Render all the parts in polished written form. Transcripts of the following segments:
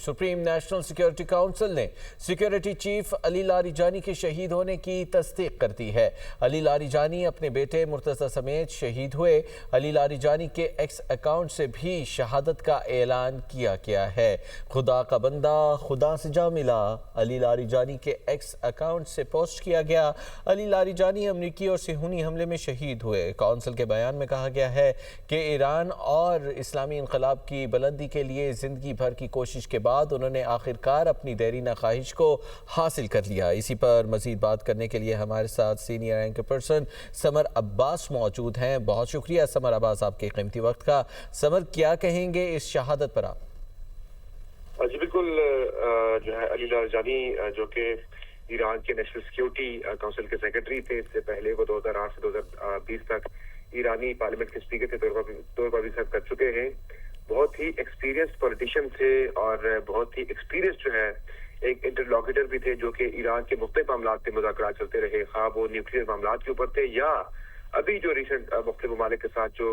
Supreme national security council ने security chief Ali Larijani के शहीद होने की तस्दीक कर दी है। अली लारिजानी अपने बेटे मुर्तज़ा समेत शहीद हुए। अली लारिजानी के एक्स अकाउंट से भी शहादत का ऐलान किया गया है। खुदा का बंदा खुदा से जा मिला, अली लारिजानी के एक्स अकाउंट से पोस्ट किया गया। अली लारिजानी अमरीकी और सेहूनी हमले में शहीद हुए। काउंसिल के बयान में कहा गया है कि ईरान और इस्लामी इनकलाब की बुलंदी के लिए जिंदगी भर की कोशिश के बाद उन्होंने आखिरकार अपनी देरीना ख्वाहिश को हासिल कर लिया। इसी पर मजीद बात करने के लिए हमारे साथ senior anchor person summer Abbas मौजूद हैं। बहुत शुक्रिया समर अब्बास आपके कीमती वक्त का। समर, क्या कहेंगे इस शहादत पर आप? जी बिल्कुल, जो है अली लारिजानी जो कि ईरान के नेशनल सिक्योरिटी काउंसिल के सेक्रेटरी थे, इससे पहले वो 2008 से 2020 तक ईरानी पार्लियामेंट के स्पीकर के तौर पर भी सर्व कर चुके हैं। बहुत ही एक्सपीरियंस्ड पॉलिटिशियन थे और बहुत ही एक्सपीरियंस जो है एक इंटरलॉक्यूटर भी थे, जो कि ईरान के मुख्तलिफ मामलात पे मुज़ाकरात चलते रहे, खा वो न्यूक्लियर मामलात के ऊपर थे या अभी जो रिसेंट मुख्तलिफ ममालिक के साथ जो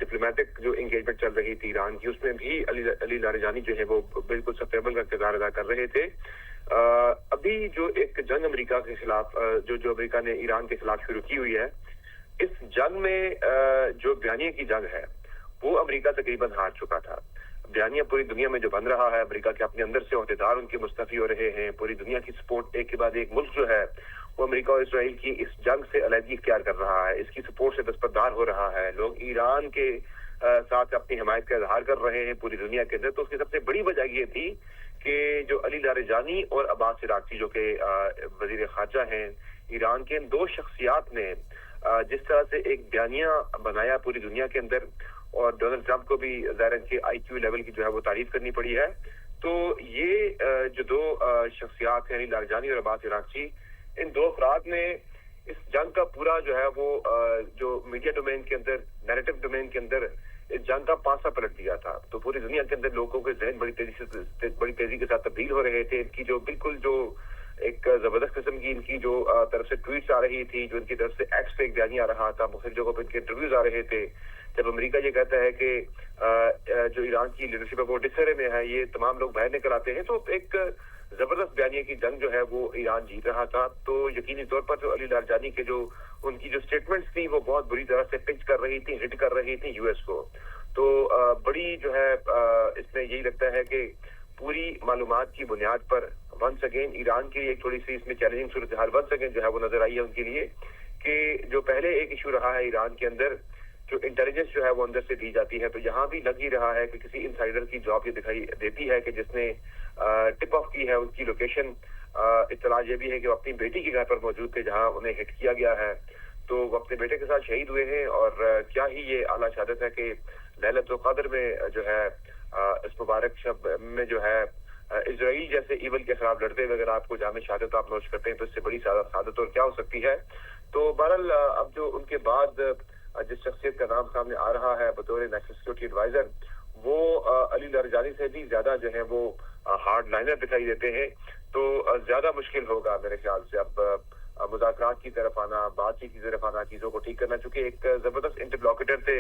डिप्लोमेटिक जो एंगेजमेंट चल रही थी ईरान की, उसमें भी अली लारिजानी जो है वो बिल्कुल सफेबल का किरदार अदा कर रहे थे। अभी जो एक जंग अमेरिका के खिलाफ जो अमेरिका ने ईरान के खिलाफ शुरू की हुई है, इस जंग में जो बयानिया की जंग है वो अमेरिका तकरीबन हार चुका था। बयानिया पूरी दुनिया में जो बन रहा है, अमेरिका के अपने अंदर से ओहदेदार उनके मुस्तफी हो रहे हैं। पूरी दुनिया की सपोर्ट एक के बाद एक मुल्क जो है वो अमेरिका और इसराइल की इस जंग से अलहदगी इख्तियार कर रहा है, इसकी सपोर्ट से दस्तबरदार हो रहा है। लोग ईरान के साथ अपनी हिमायत का इजहार कर रहे हैं पूरी दुनिया के अंदर। तो उसकी सबसे बड़ी वजह ये थी कि जो अली लारिजानी और अब्बास इराक़ची जो कि वजीर खारजा हैं ईरान के, इन दो शख्सियात ने जिस तरह से एक बयानिया बनाया पूरी दुनिया के अंदर, और डोनाल्ड ट्रंप को भी ज़ाहिर के IQ लेवल की जो है वो तारीफ करनी पड़ी है। तो ये जो दो शख्सियात हैं अली लारिजानी और अब्बास इराक़ची, इन दो अफराद ने इस जंग का पूरा जो है वो जो मीडिया डोमेन के अंदर, नैरेटिव डोमेन के अंदर इस जंग का पासा पलट दिया था। तो पूरी दुनिया के अंदर लोगों के जहन बड़ी तेजी के साथ तब्दील हो रहे थे। इनकी जो बिल्कुल जो एक जबरदस्त किस्म की इनकी जो तरफ से ट्वीट्स आ रही थी, जो इनकी तरफ से एक्स पे एक बयानी आ रहा था, मुख्तलिफ जगहों पर इनके इंटरव्यूज आ रहे थे। जब अमेरिका ये कहता है कि जो ईरान की लीडरशिप है वो डिसरे में है, ये तमाम लोग बाहर निकल आते हैं, तो एक जबरदस्त बयानिया की जंग जो है वो ईरान जीत रहा था। तो यकीनी तौर पर जो अली लारिजानी के जो उनकी जो स्टेटमेंट्स थी वो बहुत बुरी तरह से पिंच कर रही थी, हिट कर रही थी यूएस को। तो बड़ी जो है इसमें यही लगता है कि पूरी मालूमात की बुनियाद पर वंस अगेन ईरान की एक थोड़ी सी इसमें चैलेंजिंग सूरत हाल वंस अगेन जो है वो नजर आई है उनके लिए, कि जो पहले एक इशू रहा है ईरान के अंदर, जो इंटेलिजेंस जो है वो अंदर से दी जाती है, तो यहाँ भी लग ही रहा है कि किसी इनसाइडर की जॉब ये दिखाई देती है कि जिसने टिप ऑफ की है उनकी लोकेशन। इत्तला ये भी है कि वो अपनी बेटी के घर पर मौजूद थे जहाँ उन्हें हिट किया गया है। तो वो अपने बेटे के साथ शहीद हुए हैं और क्या ही ये आला शहादत है कि लैलतुल क़द्र में जो है इस मुबारक शब में जो है इजराइल जैसे ईवल के खिलाफ लड़ते हुए अगर आपको जामे शहादत आप नोश करते हैं तो इससे बड़ी शहादत और क्या हो सकती है। तो बहरहाल अब जो उनके बाद जिस शख्सियत का नाम सामने आ रहा है बतौर नेशनल सिक्योरिटी एडवाइजर, वो अली लारिजानी से भी ज्यादा जो है वो हार्ड लाइनर दिखाई देते हैं। तो ज्यादा मुश्किल होगा मेरे ख्याल से अब मुज़ाकरात की तरफ आना, बातचीत की तरफ आना, चीजों को ठीक करना, चूंकि एक जबरदस्त इंटरलॉक्यूटर थे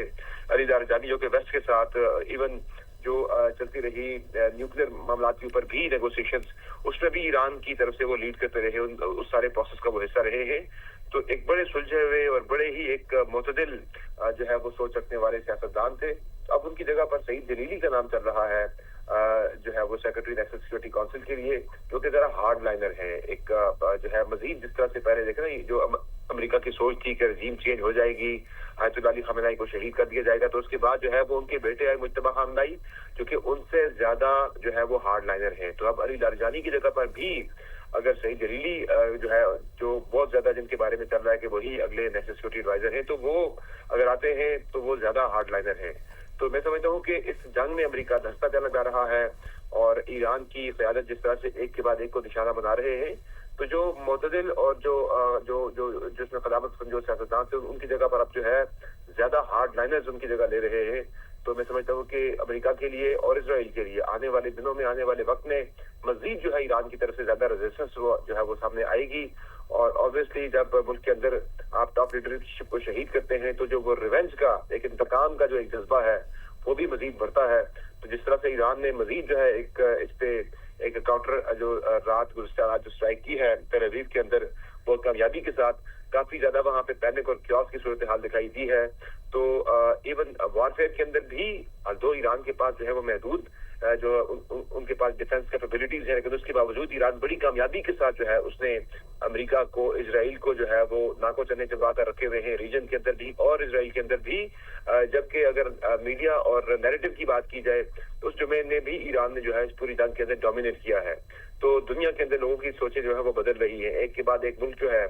अली लारिजानी जो कि वेस्ट के साथ इवन जो चलती रही न्यूक्लियर मामलात के ऊपर भी नेगोशिएशंस, उसमें भी ईरान की तरफ से वो लीड करते रहे, उस सारे प्रोसेस का वो हिस्सा रहे हैं। तो एक बड़े सुलझे हुए और बड़े ही एक मुतदिल जो है वो सोच रखने वाले सियासतदान थे। अब उनकी जगह पर सईद जलीली का नाम चल रहा है जो है वो सेक्रेटरी नेशनल सिक्योरिटी काउंसिल के लिए, जो कि जरा हार्ड लाइनर है। एक जो है मजीद जिस तरह से पहले देखे ना, जो अमेरिका की सोच थी कि रजीम चेंज हो जाएगी, आयतुल्लाह अली खamenei को शहीद कर दिया जाएगा, तो उसके बाद जो है वो उनके बेटे आए मुज्तबा खamenei, जो कि उनसे ज्यादा जो है वो हार्ड लाइनर है। तो अब अली लारिजानी की जगह पर भी अगर सईद जलीली जो है जो बहुत ज्यादा जिनके बारे में चल रहा है कि वही अगले नेशनल सिक्योरिटी एडवाइजर हैं, तो वो अगर आते हैं तो वो ज्यादा हार्ड लाइनर है। तो मैं समझता हूँ कि इस जंग में अमेरिका धंसता चला जा रहा है और ईरान की क़यादत जिस तरह से एक के बाद एक को निशाना बना रहे हैं, तो जो मुतदिल और जो जिसमें क़दामत समझो सियासतदान थे उनकी जगह पर अब जो है ज्यादा हार्ड लाइनर्स उनकी जगह ले रहे हैं। तो मैं समझता हूँ कि अमेरिका के लिए और इसराइल के लिए आने वाले दिनों में, आने वाले वक्त में मजीद जो है ईरान की तरफ से ज्यादा रेजिस्टेंस जो है वो सामने आएगी। और ऑब्वियसली जब मुल्क के अंदर आप टॉप लीडरशिप को शहीद करते हैं तो जो वो रिवेंज का एक इंतकाम का जो एक जज्बा है वो भी मजीद बढ़ता है। तो जिस तरह से ईरान ने मजीद जो है एक इस पे एक काउंटर जो रात जो स्ट्राइक की है तेल अवीव के अंदर बहुत कामयाबी के साथ, काफी ज्यादा वहां पे पैनिक और क्योस की सूरत हाल दिखाई दी है। तो इवन वॉरफेयर के अंदर भी दो ईरान के पास जो है वो महदूद जो उनके पास डिफेंस कैपेबिलिटीज है, लेकिन उसके बावजूद ईरान बड़ी कामयाबी के साथ जो है उसने अमेरिका को, इजराइल को जो है वो नाको चने चबा कर रखे हुए हैं रीजन के अंदर भी और इजराइल के अंदर भी। जबकि अगर मीडिया और नैरेटिव की बात की जाए तो उस डोमेन में भी ईरान ने जो है इस पूरी जंग के अंदर डोमिनेट किया है। तो दुनिया के अंदर लोगों की सोचें जो है वो बदल रही है। एक के बाद एक मुल्क जो है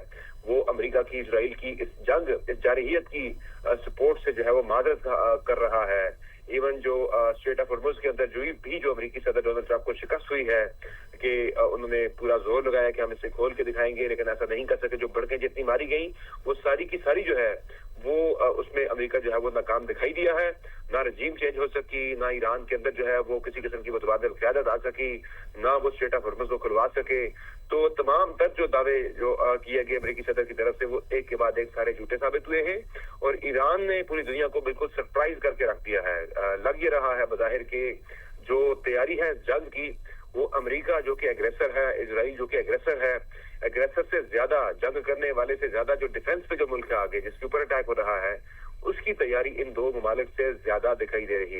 वो अमेरिका की, इजराइल की इस जंग, इस जारहियत की सपोर्ट से जो है वो मादरत कर रहा है। इवन जो स्ट्रेट ऑफ हॉर्मुज के अंदर जो अमेरिकी सदर डोनाल्ड ट्रंप को शिकस्त हुई है कि उन्होंने पूरा जोर लगाया कि हम इसे खोल के दिखाएंगे, लेकिन ऐसा नहीं कर सके। जो भड़कें जितनी मारी गई वो सारी की सारी जो है वो उसमें अमेरिका जो है वो नाकाम दिखाई दिया है। ना रजीम चेंज हो सकी, ना ईरान के अंदर जो है वो किसी किस्म की मुतबादिल क़यादत आ सकी, ना वो स्ट्रेट ऑफ हॉर्मुज को खुलवा सके। तो तमाम तर जो दावे जो किए गए अमेरिकी सदर की तरफ से वो एक के बाद एक सारे झूठे साबित हुए हैं और ईरान ने पूरी दुनिया को बिल्कुल सरप्राइज करके रख दिया है। लग ये रहा है बज़ाहिर के जो तैयारी है जंग की, वो अमेरिका जो कि एग्रेसर है, इजराइल जो कि एग्रेसर है, एग्रेसर से ज्यादा, जंग करने वाले से ज्यादा जो डिफेंस पे जो मुल्क है आगे जिसके ऊपर अटैक हो रहा है, उसकी तैयारी इन दो ममालिक से ज्यादा दिखाई दे रही है।